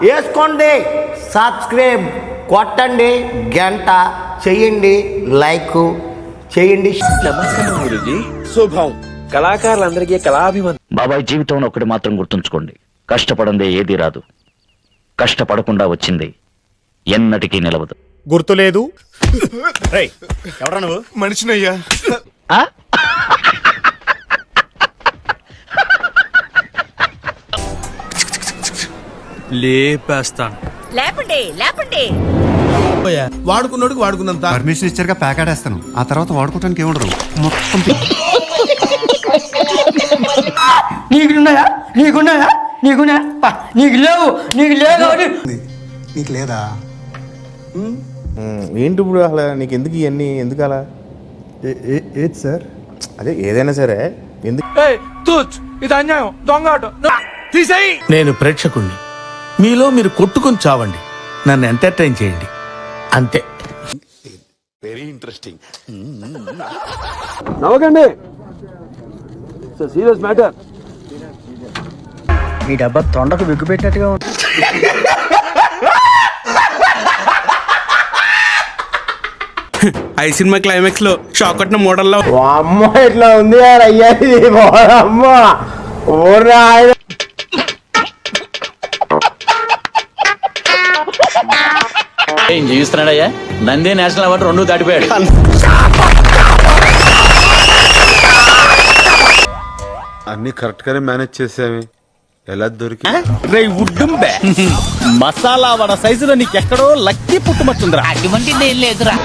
వేసుకోండి, సబ్స్క్రైబ్ కొట్టండి, గంట చెయ్యండి, లైక్ చేయండి. నమస్కారం గురూజీ. శుభం. కళాకారులందరికీ కళాభివందనం. బాబాయ్ జీవితంలో ఒకటి మాత్రం గుర్తుంచుకోండి, కష్టపడందే ఏదీ రాదు, కష్టపడకుండా వచ్చింది ఎన్నటికీ నిలవదు. గుర్తులేదు? ఎవరా నువ్వు? మనిషినయ్యా. లేపేస్తాను. లేపండి లేపండి. వాడుకున్నోడికి వాడుకున్నంత పర్మిషన్ ఇచ్చారుగా ప్యాకెటేస్తాను, ఆ తర్వాత వాడుకోవడానికి ఏముండదు మొత్తం. నీకున్నాయా నీకున్నాయా నీకున్నాయా నీకు లేవు నీకు లేవు నీకు లేదా? ఏంటి ఇప్పుడు అసలు నీకు ఎందుకు ఇవన్నీ ఎందుకు అలా? ఏది సార్? అదే ఏదైనా సరే ఎందుకు? ఇది అన్యాయం, దొంగ తీసేయి. నేను ప్రేక్షకుణ్ణి, మీలో మీరు కొట్టుకుని చావండి, నన్ను ఎంటర్టైన్ చేయండి అంతే. Very interesting. నవ్వకండి, సీరియస్ మ్యాటర్. ఈ డబ్బా తొండకు విగ్గు పెట్టినట్టుగా ఉంది. ఐ సినిమా క్లైమాక్స్ లో షాక్ కొట్టిన మోడల్లో అమ్మ ఇట్లా ఉంది అయ్యా, అమ్మ ఊరా. ఏం జీవిస్తున్నాడయ్యా? నంది నేషనల్ అవార్డు 2 దాటిపోయాడు. అన్ని కరెక్ట్ గానే మేనేజ్ చేసావి, ఎలా దొరికి? మసాలా వడ సైజులో నీకెక్కడో లక్కీ పుట్టుమచ్చుందిరా. అటువంటిది ఏం లేదురా.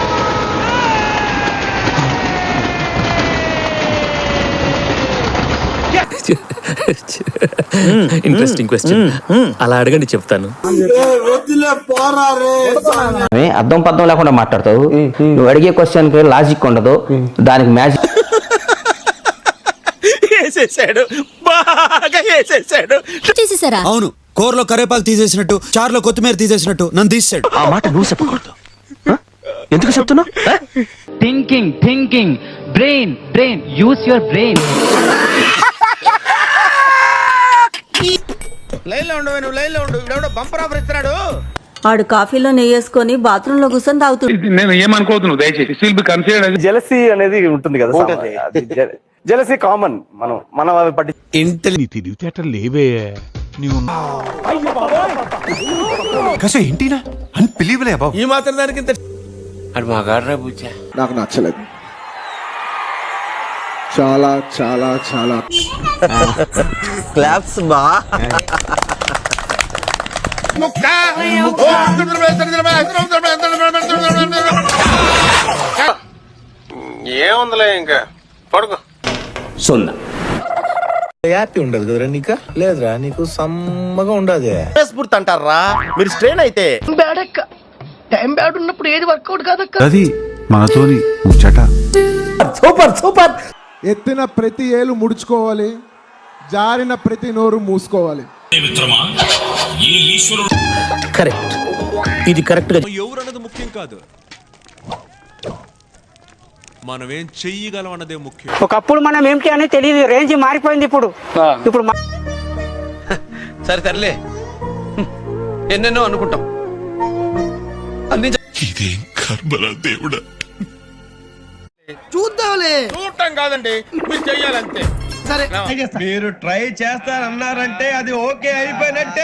Interesting question. అలా అడగండి, చెప్తాను. అర్థం పద్ధం లేకుండా మాట్లాడతావు. నువ్వు అడిగే క్వశ్చన్ కి లాజిక్ ఉండదు, దానికి మ్యాజిక్. వేసేసాడు, బాగా వేసేసాడు. చేసేసారా? అవును, కూరలో కరేపాకు తీసేసినట్టు, చారులో కొత్తిమీర తీసేసినట్టు నన్ను తీసాడు. ఆ మాట నువ్వు చెప్పకూడదు. ఎందుకు చెప్తున్నావు? Thinking thinking brain brain use your brain. Line లో ఉండు, నువ్వు లైన్ లో ఉండు. ఇవిడెవడో బంపర్ ఆఫర్ ఇస్తున్నాడు. ఆడు కాఫీలో నెయ్యేసుకొని బాత్రూమ్ లో కూర్చొని తాగుతుంది. నేను ఏమనుకోవద్దు, నువ్వు దయచేసి. జెలసీ అనేది ఉంటుంది కదా, జెలసీ కామన్. మనం అవి పట్టి తెలివితేటలు లేవే నీవు. కసో ఏంటినా అన్బిలీవబుల్ బాబు. ఈ మాత్రం దానికి ఇంత అది బాగా బుజ్జా. నాకు నచ్చలేదు. చాలా చాలా చాలా క్లాప్స్ బా. ఏముందిలే, ఇంకా పడుకో. సున్నా హ్యాపీ ఉండదు కదరా నీకు? లేదురా, నీకు సమ్మగా ఉండదు. స్ఫూర్తి అంటారా మీరు? స్ట్రెయిన్ అయితే టైం బ్యాడ్ ఉన్నప్పుడు ఏది వర్కౌట్ కాదక్క. అది మనతోని ముచ్చట. Super super. ఎత్తిన ప్రతి ఏలు ముడుచుకోవాలి, జారిన ప్రతి నోరు మూసుకోవాలి. కరెక్ట్, ఇది కరెక్ట్ గా. ఎవరన్నది ముఖ్యం కాదు, మనం ఏం చెయ్యగలం అన్నదే ముఖ్యం. ఒకప్పుడు మనం ఏంటి అని తెలియదు, రేంజ్ మారిపోయింది ఇప్పుడు. సరే తరలే, ఎన్నెన్నో అనుకుంటాం. ఇదేం కర్మరా దేవుడా. చూద్దాంలే. చూడటం కాదండి, మీరు చెయ్యాలంతే. సరే మీరు ట్రై చేస్తారన్నారంటే అది ఓకే అయిపోయినట్టే.